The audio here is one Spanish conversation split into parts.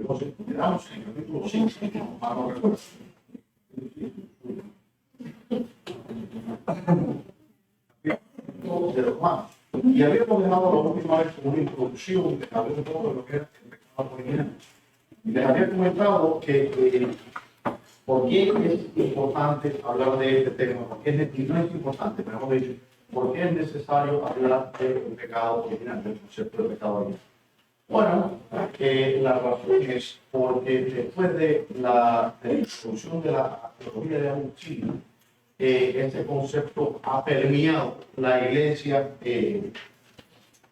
Entonces, quedamos en el capítulo 5, para no recordar. De los Romanos. Y habíamos dejado la última vez como una introducción de saber un poco de lo que era el pecado original. Y les había comentado que por qué es importante hablar de este tema, porque no es importante, pero hemos dicho, por qué es necesario hablar del pecado original, del concepto de pecado original. Bueno, la razón es porque después de la introducción de la teología de Agustín, este concepto ha permeado la iglesia,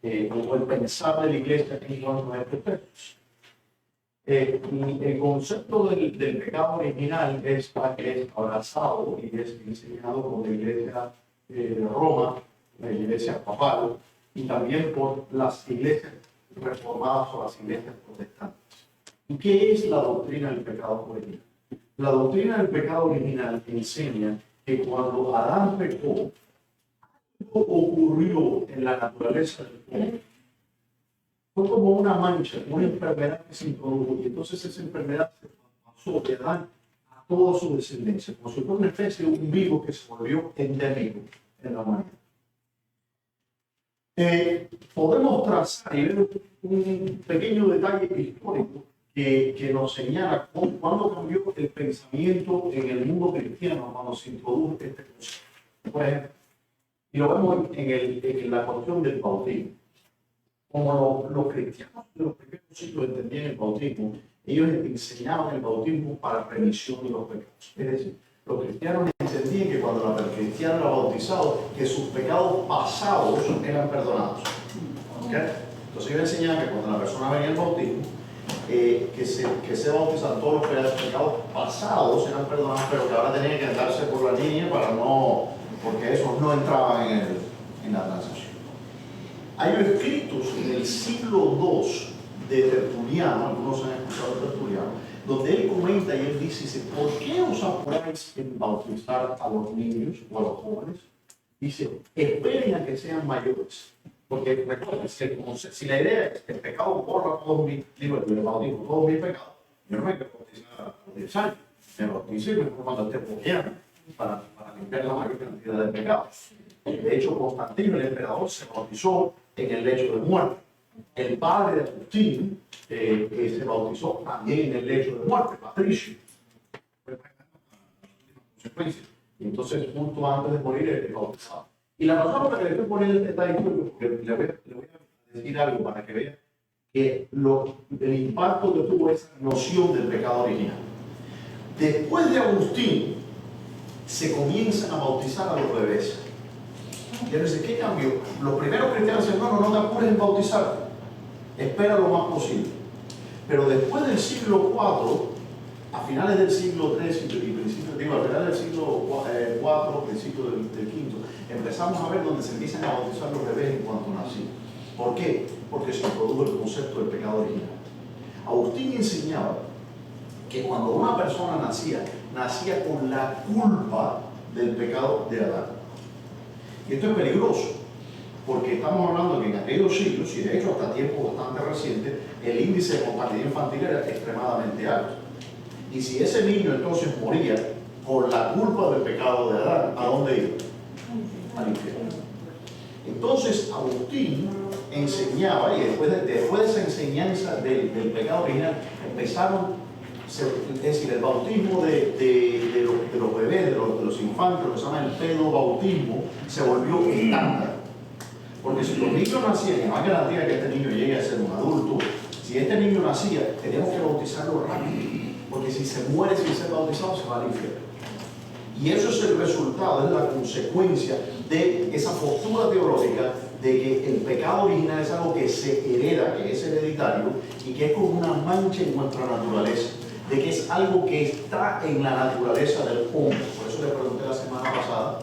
o el pensar de la iglesia en cuanto a estos textos. Y el concepto del pecado original es abrazado y es enseñado por la iglesia de Roma, la iglesia papal, y también por las iglesias reformadas o las iglesias protestantes. ¿Y qué es la doctrina del pecado original? La doctrina del pecado original enseña que cuando Adán pecó, algo ocurrió en la naturaleza del hombre. Fue como una mancha, una enfermedad que se introdujo, y entonces esa enfermedad se pasó de Adán a toda su descendencia, como si fuera una especie de un virus que se volvió endémico en la humanidad. Podemos trazar y ver un pequeño detalle histórico que nos señala cuándo cambió el pensamiento en el mundo cristiano cuando se introdujo este concepto. Por ejemplo, y lo vemos en la cuestión del bautismo. Como los cristianos de los primeros siglos entendían el bautismo, ellos enseñaban el bautismo para remisión de los pecados. Es decir, los cristianos entendían que cuando el cristiano era bautizado, que sus pecados pasados eran perdonados. ¿Okay? Entonces ellos enseñaban que cuando la persona venía al bautismo, que se bautizaban todos los pecados pasados eran perdonados, pero que ahora tenían que andarse por la línea porque esos no entraban en la transacción. Hay escritos en el siglo II de Tertuliano, algunos han escuchado de Tertuliano, donde él comenta y él dice, ¿por qué os apuráis en bautizar a los niños o a los jóvenes? Dice, esperen a que sean mayores. Porque recuerden, si la idea es que el pecado borra todos mis, todos mis pecados, yo no me quiero bautizar a los 10 años, me bauticé cuando esté poqueando para limpiar la mayor cantidad de pecados. De hecho, Constantino, el emperador, se bautizó en el lecho de muerte. El padre de Agustín se bautizó también en el lecho de muerte, Patricio. Entonces, justo antes de morir, él bautizado. Y la razón por la que le estoy poniendo este detalle es porque le voy a decir algo para que vean que el impacto que tuvo esa noción del pecado original. Después de Agustín, se comienzan a bautizar a los bebés. Y él dice, ¿qué cambió? Los primeros cristianos decían, no te apures en bautizarte, espera lo más posible. Pero después del siglo IV, a finales del siglo III y a finales del siglo IV, principios del V, empezamos a ver donde se empiezan a bautizar los bebés en cuanto nacían. ¿Por qué? Porque se introdujo el concepto del pecado original. Agustín enseñaba que cuando una persona nacía con la culpa del pecado de Adán. Y esto es peligroso, porque estamos hablando que en aquellos siglos, y de hecho hasta tiempos bastante recientes, el índice de mortalidad infantil era extremadamente alto. Y si ese niño entonces moría por la culpa del pecado de Adán, ¿a dónde iba? Al infierno. Entonces Agustín enseñaba, y después de esa enseñanza del pecado original, empezaron, es decir, el bautismo de los bebés, de los infantes, lo que se llama el pedobautismo, se volvió estándar. Porque si los niños nacían, y no hay garantía que este niño llegue a ser un adulto, si este niño nacía, teníamos que bautizarlo rápido. Porque si se muere sin ser bautizado, se va al infierno. Y eso es el resultado, es la consecuencia de esa postura teológica de que el pecado original es algo que se hereda, que es hereditario y que es como una mancha en nuestra naturaleza, de que es algo que está en la naturaleza del hombre. Por eso le pregunté la semana pasada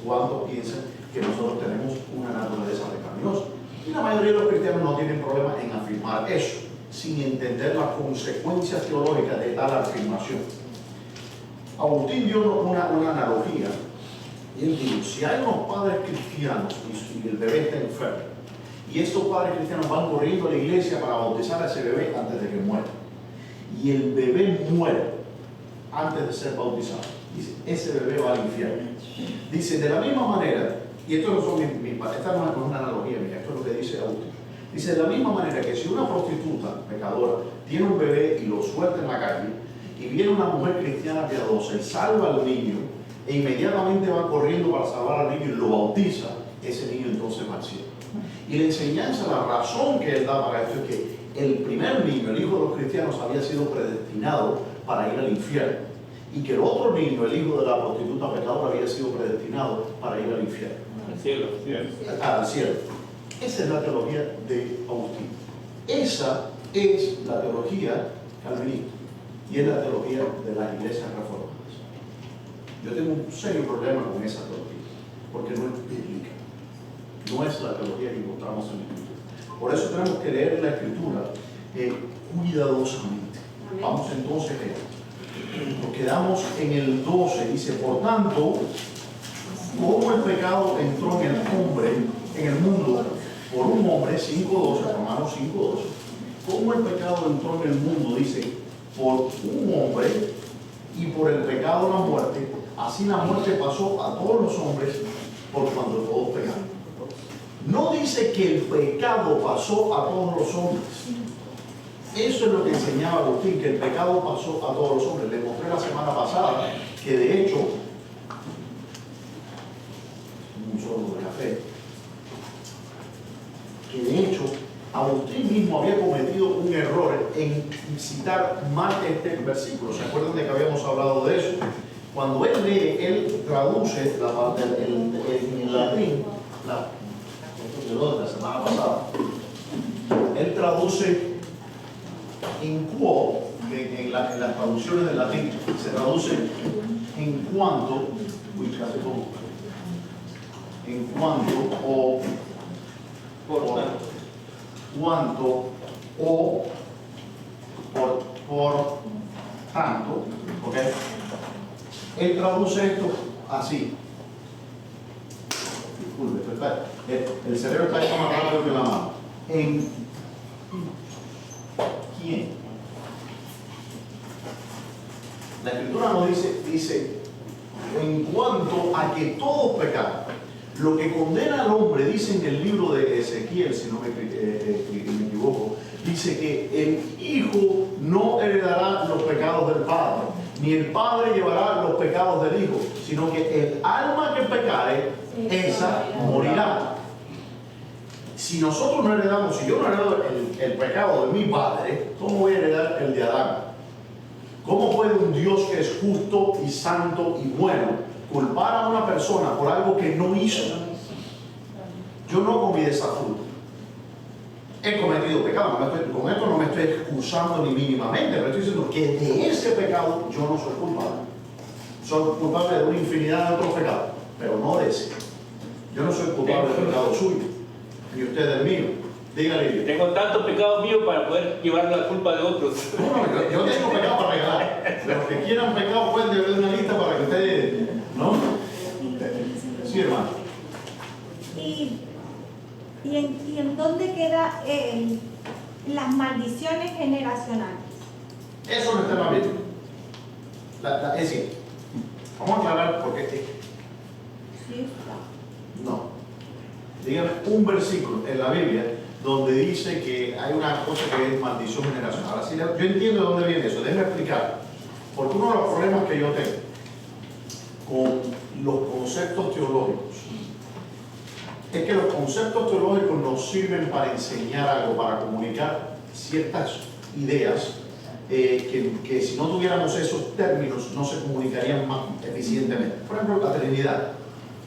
cuántos piensan que nosotros tenemos una naturaleza pecaminosa. Y la mayoría de los cristianos no tienen problema en afirmar eso, sin entender las consecuencias teológicas de tal afirmación. Agustín dio una analogía y él dijo, si hay unos padres cristianos y el bebé está enfermo y estos padres cristianos van corriendo a la iglesia para bautizar a ese bebé antes de que muera y el bebé muere antes de ser bautizado, dice, ese bebé va al infierno. Dice, de la misma manera, y esto no son esta no es una analogía mía, esto es lo que dice Agustín. Dice, de la misma manera que si una prostituta pecadora tiene un bebé y lo suelta en la calle, y viene una mujer cristiana piadosa y salva al niño, e inmediatamente va corriendo para salvar al niño y lo bautiza, ese niño entonces va al cielo. Y la enseñanza, la razón que él da para esto es que el primer niño, el hijo de los cristianos, había sido predestinado para ir al infierno, y que el otro niño, el hijo de la prostituta pecadora, había sido predestinado para ir al infierno. Al cielo, al cielo. Esa es la teología de Agustín. Esa es la teología calvinista y es la teología de las iglesias reformadas. Yo tengo un serio problema con esa teología porque no es bíblica. No es la teología que encontramos en la Escritura. Por eso tenemos que leer la Escritura cuidadosamente. Vamos entonces a leer. Nos quedamos en el 12. Dice, por tanto, como el pecado entró en el hombre, en el mundo, por un hombre, 5:12, Romanos 5:12, como el pecado entró en el mundo, dice, por un hombre y por el pecado la muerte, así la muerte pasó a todos los hombres por cuando todos pecaron. No dice que el pecado pasó a todos los hombres. Eso es lo que enseñaba Agustín, que el pecado pasó a todos los hombres. Le mostré la semana pasada que de hecho, un sorbo de café, que de hecho Agustín mismo había cometido un error en citar mal este versículo. ¿Se acuerdan de que habíamos hablado de eso? Cuando él lee, él traduce la parte en latín, la semana pasada, él traduce en quo, en las traducciones del latín, se traduce en cuanto, en cuanto o cuanto o por tanto, ¿ok? Él traduce esto así. Disculpe, el cerebro está yendo más rápido que la mano. En ¿quién? La Escritura nos dice en cuanto a que todos pecaron. Lo que condena al hombre, dice en el libro de Ezequiel, si no me equivoco, dice que el hijo no heredará los pecados del padre, ni el padre llevará los pecados del hijo, sino que el alma que pecare, esa morirá. Si nosotros no heredamos, si yo no heredo el pecado de mi padre, ¿cómo voy a heredar el de Adán? ¿Cómo puede un Dios que es justo y santo y bueno culpar a una persona por algo que no hizo? Yo no comí de esa fruta. He cometido pecado. Con esto no me estoy excusando ni mínimamente, pero estoy diciendo que de ese pecado yo no soy culpable. Soy culpable de una infinidad de otros pecados, pero no de ese. Yo no soy culpable del pecado suyo, ni usted del mío. Dígale. Tengo tanto pecado mío para poder llevar la culpa de otros. No, yo tengo pecado para regalar. Los que quieran pecado pueden llevar una lista para que ustedes, ¿no? Sí, hermano. ¿Y en dónde quedan las maldiciones generacionales? Eso no está en la Biblia. Es decir, vamos a aclarar porque Sí, está. no. Dígame un versículo en la Biblia donde dice que hay una cosa que es maldición generacional. Ahora sí, yo entiendo de dónde viene eso. Déjeme explicar. Porque uno de los problemas que yo tengo con los conceptos teológicos es que los conceptos teológicos nos sirven para enseñar algo, para comunicar ciertas ideas que si no tuviéramos esos términos no se comunicarían más eficientemente. Por ejemplo, la Trinidad,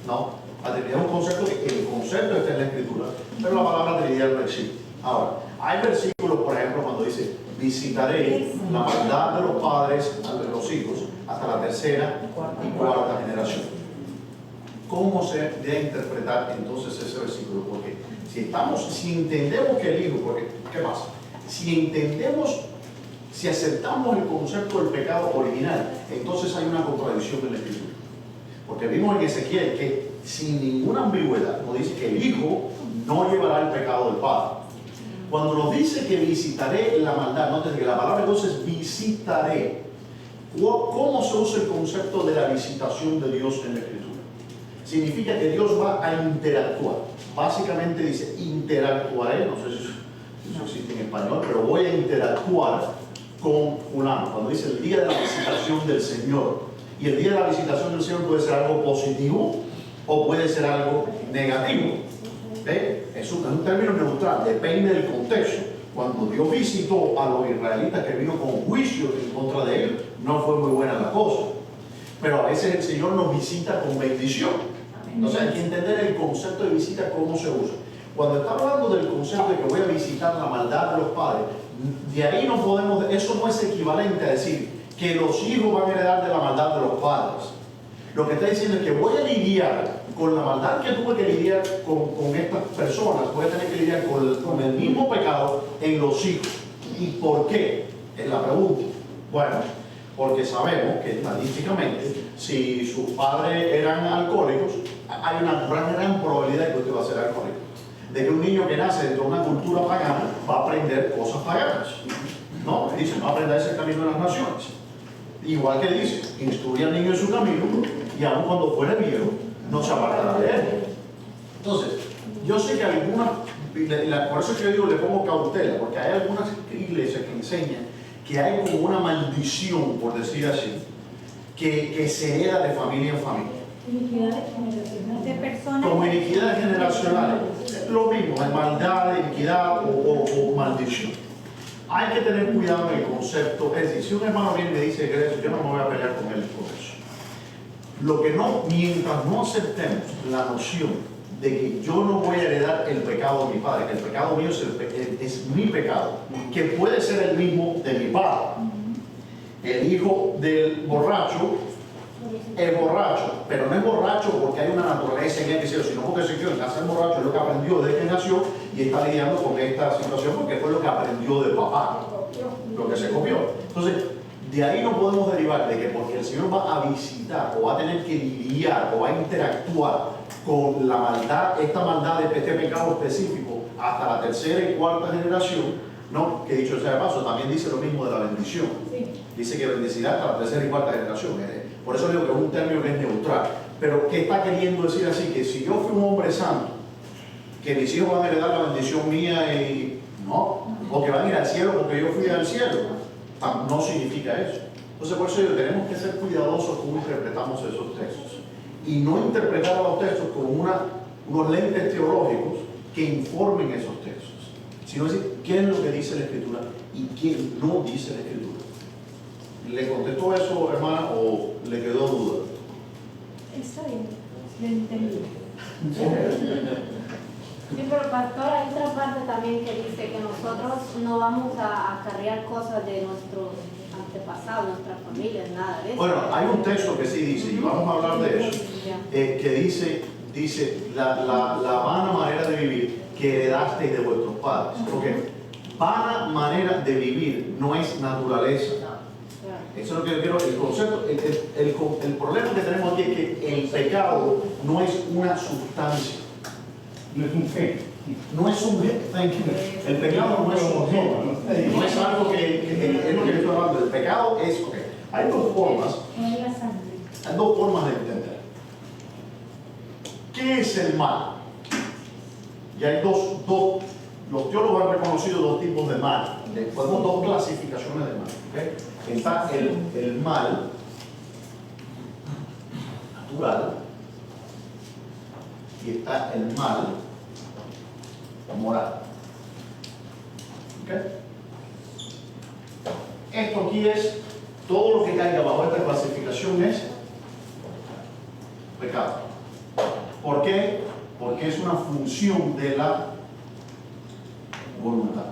¿no? La Trinidad es un concepto que el concepto está en la Escritura, pero la palabra Trinidad no existe. Ahora, hay versículos, por ejemplo, cuando dice visitaré la maldad de los padres ante los hijos hasta la tercera y cuarta generación. ¿Cómo se debe interpretar entonces ese versículo? Porque si entendemos que el hijo, porque ¿qué pasa? Si aceptamos el concepto del pecado original, entonces hay una contradicción en la Escritura. Porque vimos en Ezequiel que sin ninguna ambigüedad nos dice que el hijo no llevará el pecado del padre. Cuando nos dice que visitaré la maldad, nótese que la palabra entonces visitaré. ¿Cómo se usa el concepto de la visitación de Dios en la Escritura? Significa que Dios va a interactuar. Básicamente dice, interactuaré, no sé si eso existe en español, pero voy a interactuar con fulano. Cuando dice el día de la visitación del Señor. Y el día de la visitación del Señor puede ser algo positivo o puede ser algo negativo. Es un término neutral, depende del contexto. Cuando Dios visitó a los israelitas que vino con juicio en contra de él, no fue muy buena la cosa. Pero a veces el Señor nos visita con bendición. Entonces hay que entender el concepto de visita, cómo se usa. Cuando está hablando del concepto de que voy a visitar la maldad de los padres, de ahí no podemos, eso no es equivalente a decir que los hijos van a heredar de la maldad de los padres. Lo que está diciendo es que voy a lidiar con la maldad que tuve que lidiar con estas personas, voy a tener que lidiar con el mismo pecado en los hijos. ¿Y por qué? Es la pregunta. Bueno, porque sabemos que estadísticamente, si sus padres eran alcohólicos, hay una gran probabilidad de que usted va a ser alcohólico. De que un niño que nace dentro de una cultura pagana va a aprender cosas paganas. No, dice, no aprendáis el camino de las naciones. Igual que dice, instruye al niño en su camino y aun cuando fuere viejo, no se apartará de él. Entonces, yo sé que algunas, por eso es que yo digo, le pongo cautela, porque hay algunas iglesias que enseñan que hay como una maldición, por decir así, que se hereda de familia en familia. De personas. Como iniquidades generacionales. Lo mismo, de maldad, iniquidad o maldición. Hay que tener cuidado en el concepto. Es decir, si un hermano viene y me dice que eso, yo no me voy a pelear con él por eso. Lo que no, mientras no aceptemos la noción de que yo no voy a heredar el pecado de mi padre, que el pecado mío es mi pecado, que puede ser el mismo de mi padre. El hijo del borracho es borracho, pero no es borracho porque hay una naturaleza en él que sea, sino porque se quedó en casa del borracho, es lo que aprendió desde que nació y está lidiando con esta situación porque fue lo que aprendió de papá, lo que se copió. Entonces, de ahí no podemos derivar de que porque el Señor va a visitar o va a tener que lidiar o va a interactuar con la maldad, esta maldad de este pecado específico hasta la tercera y cuarta generación, ¿no? Que dicho sea de paso, también dice lo mismo de la bendición. Sí. Dice que bendecirá hasta la tercera y cuarta generación. Por eso digo que es un término que es neutral. Pero ¿qué está queriendo decir así? Que si yo fui un hombre santo, que mis hijos van a heredar la bendición mía y no, o que van a ir al cielo porque yo fui al cielo, no significa eso. Entonces por eso tenemos que ser cuidadosos cómo interpretamos esos textos y no interpretar a los textos con unos lentes teológicos que informen esos textos, sino decir qué es lo que dice la Escritura y qué no dice la Escritura. ¿Le contestó eso, hermana, o le quedó duda? Está bien, lo entendí. Sí, pero pastor, hay otra parte también que dice que nosotros no vamos a acarrear cosas de nuestros antepasados, nuestras familias, nada de eso. Bueno, hay un texto que sí dice, y vamos a hablar de eso, que dice la vana manera de vivir que heredasteis de vuestros padres. Porque vana manera de vivir no es naturaleza. Eso es lo que yo quiero, el concepto, el problema que tenemos aquí es que el pecado no es una sustancia. No es un fe. No es un fe. El pecado no es un fe. No es algo que es lo que yo estoy hablando. El pecado es, hay dos formas de entender. ¿Qué es el mal? Y hay los teólogos han reconocido dos tipos de mal. Podemos dos clasificaciones de mal. ¿Okay? Está el mal natural y está el mal moral. ¿Okay? Esto aquí es todo lo que caiga bajo esta clasificación es pecado. ¿Por qué? Porque es una función de la voluntad.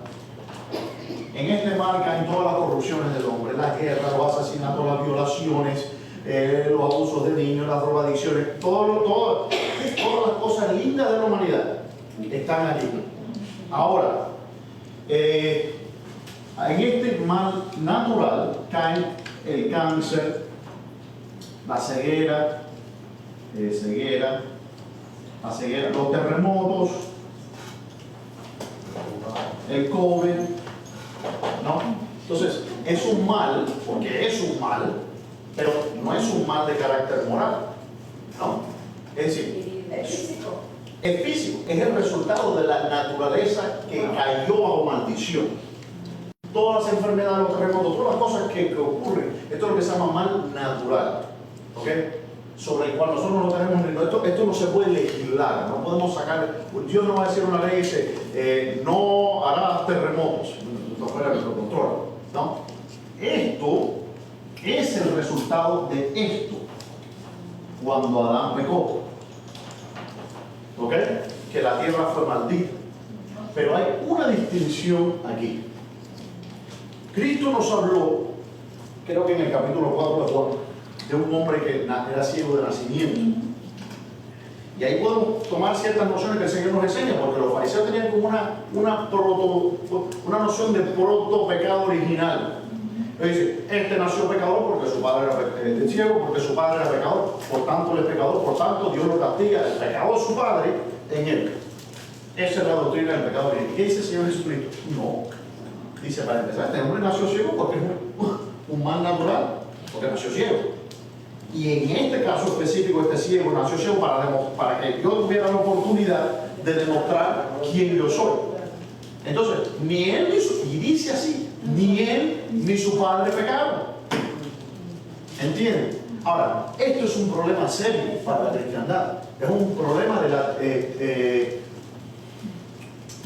En este mal caen todas las corrupciones del hombre, las guerras, los asesinatos, las violaciones, los abusos de niños, las drogadicciones, todas las cosas lindas de la humanidad están allí. Ahora, en este mal natural caen el cáncer, la ceguera, los terremotos, el COVID, ¿no? Entonces, es un mal, porque es un mal, pero no es un mal de carácter moral, ¿no? Es decir, Es físico. es físico, es el resultado de la naturaleza que cayó bajo maldición. Todas las enfermedades, los terremotos, todas las cosas que ocurren, esto es lo que se llama mal natural, ¿ok? Sobre el cual nosotros no tenemos esto no se puede legislar, no podemos sacar, Dios no va a decir una ley y dice, no hará terremotos, no fuera de nuestro control, ¿no? Esto es el resultado de esto, cuando Adán pecó, ¿ok? Que la tierra fue maldita, pero hay una distinción aquí. Cristo nos habló, creo que en el capítulo 4 de Juan, de un hombre que era ciego de nacimiento. Y ahí podemos tomar ciertas nociones que el Señor nos enseña, porque los fariseos tenían como una noción de proto-pecado original. Ellos dicen, este nació pecador porque su padre era ciego, porque su padre era pecador, por tanto él es pecador, por tanto Dios lo castiga, el pecado de su padre en él. Esa es la doctrina del pecado original. ¿Qué dice el Señor Jesucristo? No. Dice, para empezar, este hombre nació ciego porque es un mal natural, porque nació ciego. Y en este caso específico, este ciego nació ciego para que yo tuviera la oportunidad de demostrar quién yo soy. Entonces, ni él y dice así, ni él ni su padre pecaron. ¿Entienden? Ahora, esto es un problema serio para la cristiandad. Es un problema de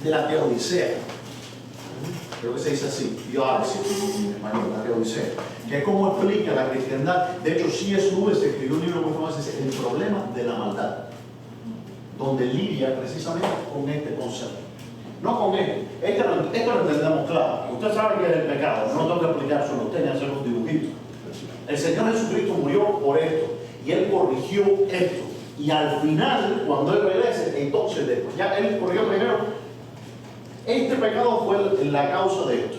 la teodicea. Creo que se dice así, teodicia, en español, la teodicea, que es como explica la cristiandad. De hecho, C.S. Lewis escribió un libro muy famoso, dice El problema de la maldad, donde lidia precisamente con este concepto. No con esto lo entendemos claro. Usted sabe que es el pecado, no tengo que explicar solo usted ni hacer un dibujito. El Señor Jesucristo murió por esto, y Él corrigió esto. Y al final, cuando Él regrese, entonces, después, ya Él corrigió primero. Este pecado fue la causa de esto,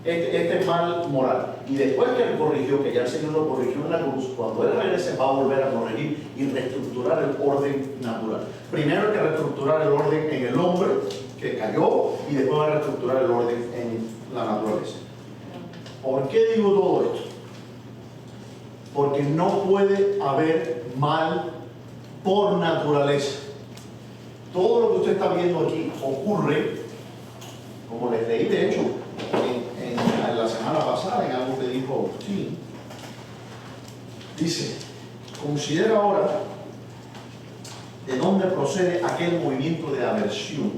este mal moral. Y después que Él corrigió, que ya el Señor lo corrigió en la cruz, cuando Él regrese va a volver a corregir y reestructurar el orden natural. Primero hay que reestructurar el orden en el hombre que cayó y después va a reestructurar el orden en la naturaleza. ¿Por qué digo todo esto? Porque no puede haber mal por naturaleza. Todo lo que usted está viendo aquí ocurre, como les leí de hecho en la semana pasada en algo que dijo Agustín. Dice, considera ahora de dónde procede aquel movimiento de aversión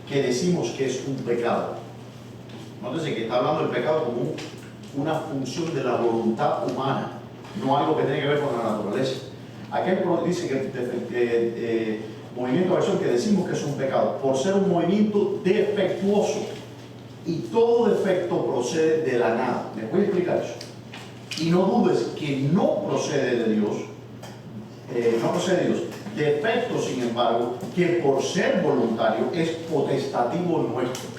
que decimos que es un pecado. Nótese que está hablando del pecado como una función de la voluntad humana, no algo que tiene que ver con la naturaleza. Aquel dice que movimiento de aversión que decimos que es un pecado, por ser un movimiento defectuoso, y todo defecto procede de la nada. Les voy a explicar eso. Y no dudes que no procede de Dios, defecto, sin embargo, que por ser voluntario es potestativo nuestro.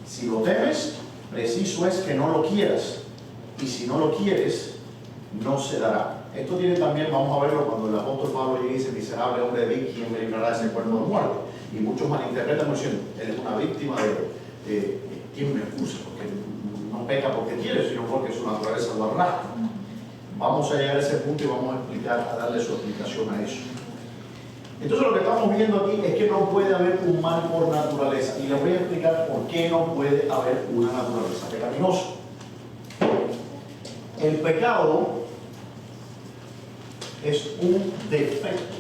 Si lo temes, preciso es que no lo quieras, y si no lo quieres, no se dará. Esto tiene también, vamos a verlo cuando el apóstol Pablo llega y dice, miserable hombre de mí, ¿quién me librará de ese cuerpo de muerte? Y muchos malinterpretan diciendo, eres una víctima de ¿quién me acusa? Porque no peca porque quiere, sino porque su naturaleza lo arrastra. Vamos a llegar a ese punto y vamos a explicar, a darle su explicación a eso. Entonces lo que estamos viendo aquí es que no puede haber un mal por naturaleza. Y les voy a explicar por qué no puede haber una naturaleza pecaminosa. El pecado es un defecto,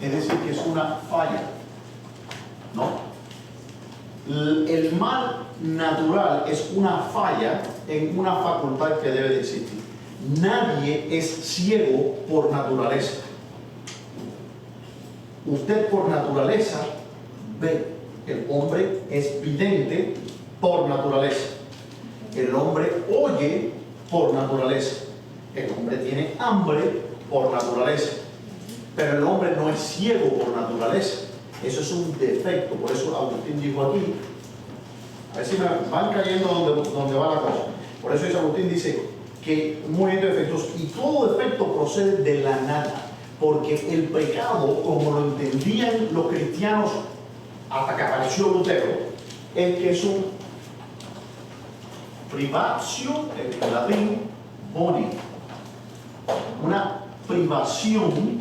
es decir, que es una falla, ¿no? El mal natural es una falla en una facultad que debe de existir. Nadie es ciego por naturaleza. Usted por naturaleza ve. El hombre es vidente por naturaleza. El hombre oye por naturaleza. El hombre tiene hambre por naturaleza, pero el hombre no es ciego por naturaleza. Eso es un defecto. Por eso Agustín dijo aquí, a ver si me van cayendo donde va la cosa. Por eso Agustín dice que un movimiento de defectos, y todo defecto procede de la nada, porque el pecado, como lo entendían los cristianos hasta que apareció Lutero, es que es un privatio, en latín, boni, una privación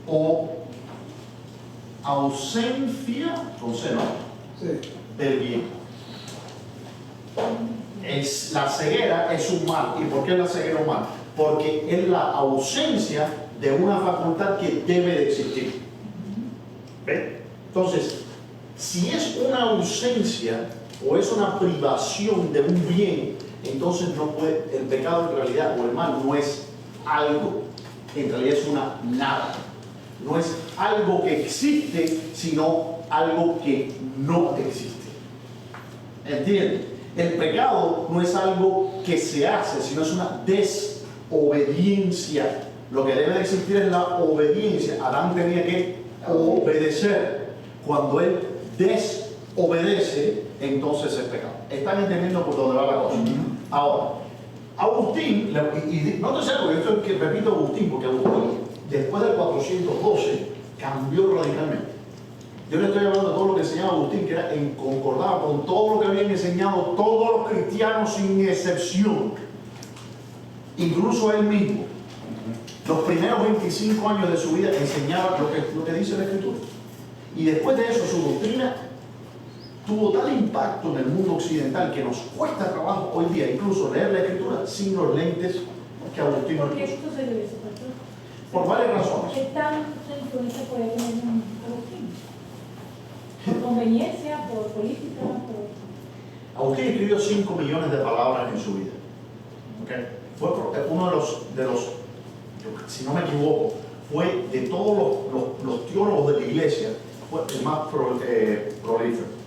o ausencia, con C, ¿no? Sí. Del bien. La ceguera es un mal. ¿Y por qué la ceguera es un mal? Porque es la ausencia de una facultad que debe de existir. ¿Ve? Entonces, si es una ausencia o es una privación de un bien, entonces no puede, el pecado en realidad o el mal no es algo, en realidad es una nada. No es algo que existe, sino algo que no existe. ¿Entienden? El pecado no es algo que se hace, sino es una desobediencia. Lo que debe de existir es la obediencia. Adán tenía que obedecer. Cuando él desobedece, entonces es pecado. ¿Están entendiendo por dónde va la cosa? Ahora, Agustín, y no te sé algo, yo estoy que repito Agustín, porque Agustín, después del 412, cambió radicalmente. Yo le estoy hablando de todo lo que enseñaba Agustín, que era concordaba con todo lo que habían enseñado todos los cristianos sin excepción, incluso él mismo. Los primeros 25 años de su vida enseñaba lo que dice la Escritura. Y después de eso, su doctrina tuvo tal impacto en el mundo occidental que nos cuesta trabajo hoy día incluso leer la Escritura sin los lentes que Agustín nos ¿Por qué puso. esto se debe, pastor? Por varias razones. ¿Qué tanta influencia puede tener un Agustín? ¿Por conveniencia, por política, por...? Agustín escribió 5 millones de palabras en su vida. ¿Okay? Fue uno de los, si no me equivoco, fue de todos los teólogos de la iglesia, fue el más prolífero.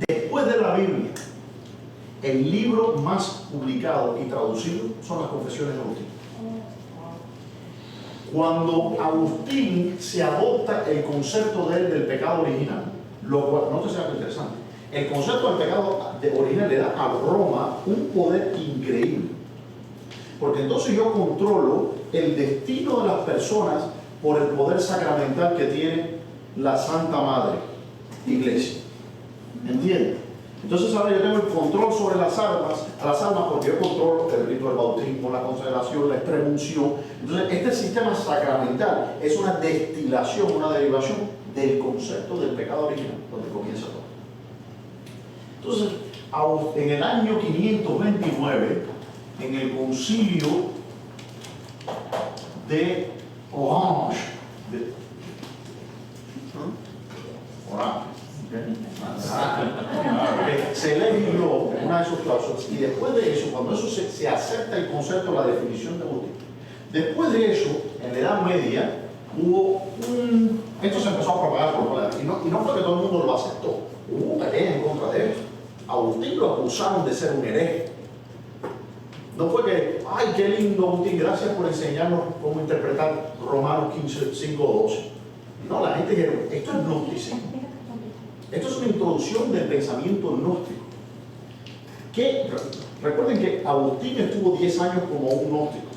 Después de la Biblia, el libro más publicado y traducido son las Confesiones de Agustín. Cuando Agustín se adopta el concepto del pecado original, lo cual, no te sea algo interesante, el concepto del pecado original le da a Roma un poder increíble. Porque entonces yo controlo el destino de las personas por el poder sacramental que tiene la Santa Madre Iglesia. ¿Entiendes? Entonces ahora yo tengo el control sobre las almas porque yo controlo el rito del bautismo, la consagración, la extremunción. Entonces este sistema sacramental es una destilación, una derivación del concepto del pecado original, donde comienza todo. Entonces, en el año 529, en el concilio de Orange, se legisló una de sus cláusulas y después de eso, cuando eso se acepta el concepto, la definición de Agustín, después de eso, en la Edad Media, hubo esto se empezó a propagar por toda la, y no fue que todo el mundo lo aceptó, hubo pelea en contra de esto. Agustín lo acusaron de ser un hereje. No fue que, ay, qué lindo Agustín, gracias por enseñarnos cómo interpretar Romanos 15, 5, 12. No, la gente dijeron, esto es gnosticismo. Esto es una introducción del pensamiento gnóstico. Recuerden que Agustín estuvo 10 años como un gnóstico.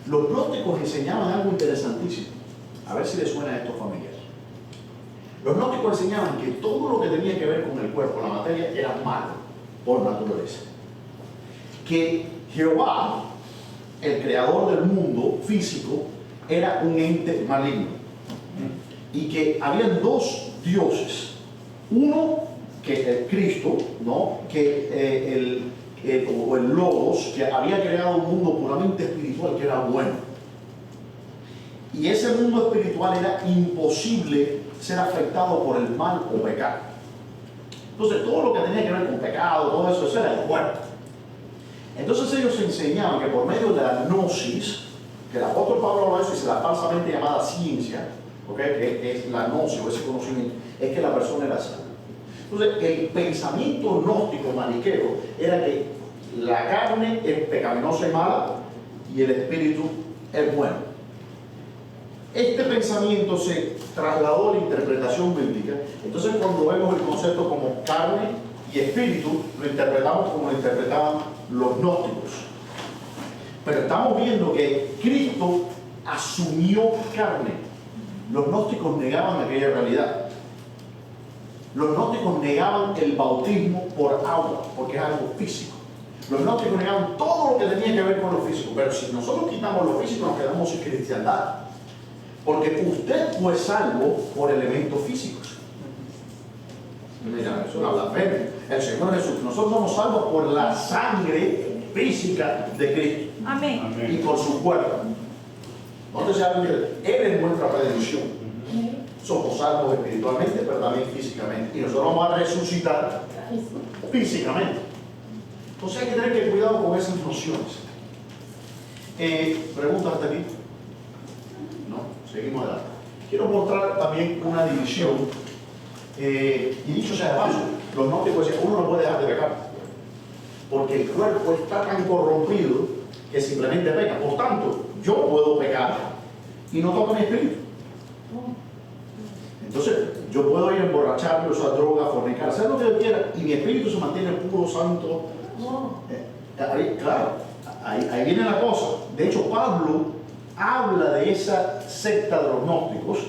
Los gnósticos enseñaban algo interesantísimo. A ver si les suena a estos familiares. Los gnósticos enseñaban que todo lo que tenía que ver con el cuerpo, la materia, era malo por naturaleza. Que Jehová, el creador del mundo físico, era un ente maligno. Y que habían dos dioses. Uno, que es el Cristo, ¿no? Que o el Logos, que había creado un mundo puramente espiritual que era bueno. Y ese mundo espiritual era imposible ser afectado por el mal o pecado. Entonces, todo lo que tenía que ver con pecado, todo eso era el cuerpo. Entonces, ellos enseñaban que por medio de la gnosis, que el apóstol Pablo habló de eso, y la falsamente llamada ciencia, ¿okay? Que es la gnosis o ese conocimiento, es que la persona era sana. Entonces, el pensamiento gnóstico maniqueo era que la carne es pecaminosa y mala y el espíritu es bueno. Este pensamiento se trasladó a la interpretación bíblica. Entonces, cuando vemos el concepto como carne y espíritu, lo interpretamos como lo interpretaban los gnósticos. Pero estamos viendo que Cristo asumió carne. Los gnósticos negaban aquella realidad. Los gnósticos negaban el bautismo por agua, porque es algo físico. Los gnósticos negaban todo lo que tenía que ver con lo físico, pero si nosotros quitamos lo físico nos quedamos sin cristiandad. Porque usted fue salvo por elementos físicos. Mira, eso es una blasfemia. El Señor Jesús, nosotros somos salvos por la sangre física de Cristo. Amén. Amén. Y por su cuerpo. Entonces, Él es nuestra redención. Somos salvos espiritualmente, pero también físicamente. Y nosotros vamos a resucitar físicamente. Entonces hay que tener cuidado con esas nociones. ¿Preguntas hasta aquí? No, seguimos adelante. Quiero mostrar también una división. Y dicho sea de paso, los gnósticos dicen, uno no puede dejar de pecar. Porque el cuerpo está tan corrompido que simplemente peca. Por tanto, yo puedo pecar y no toco mi espíritu. Entonces, yo puedo ir a emborracharme, usar droga, fornicar, hacer lo que yo quiera, y mi espíritu se mantiene puro, santo. Claro, ahí viene la cosa. De hecho, Pablo habla de esa secta de los gnósticos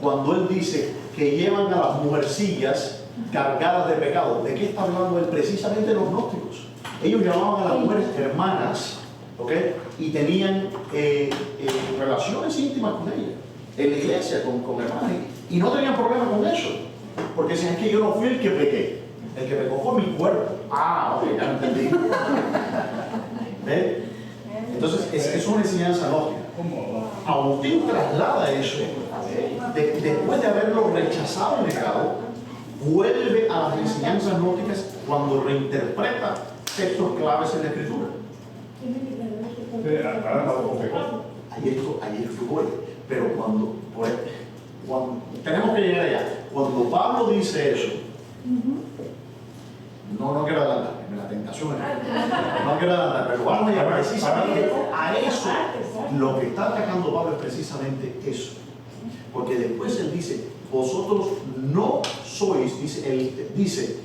cuando él dice que llevan a las mujercillas cargadas de pecado. ¿De qué está hablando él? Precisamente de los gnósticos. Ellos llamaban a las mujeres hermanas, ¿ok? Y tenían relaciones íntimas con ellas, en la iglesia, con hermanas. Y no tenían problema con eso, porque decían, es que yo no fui el que pequé, el que pecó fue mi cuerpo. Ah, ok, ya entendí. ¿Ven? Entonces, es una enseñanza gnóstica. Agustín traslada eso, después de haberlo rechazado y negado, vuelve a las enseñanzas gnósticas cuando reinterpreta textos claves en la Escritura. Ahí esto vuelve. Pero cuando tenemos que llegar allá, cuando Pablo dice eso, no quiero adelantarme, la tentación es no quiero adelantar, pero vamos a llegar precisamente a eso. Lo que está atacando Pablo es precisamente eso, porque después él dice, vosotros no sois, dice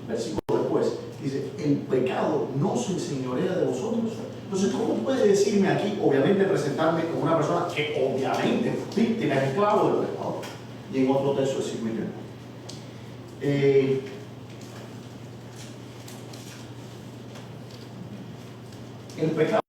versículo después, dice, el pecado no se enseñorea de vosotros. Entonces, ¿cómo puede decirme aquí, obviamente presentarme como una persona que obviamente es víctima, es esclavo del pecado? Y en otro texto decirme que el pecado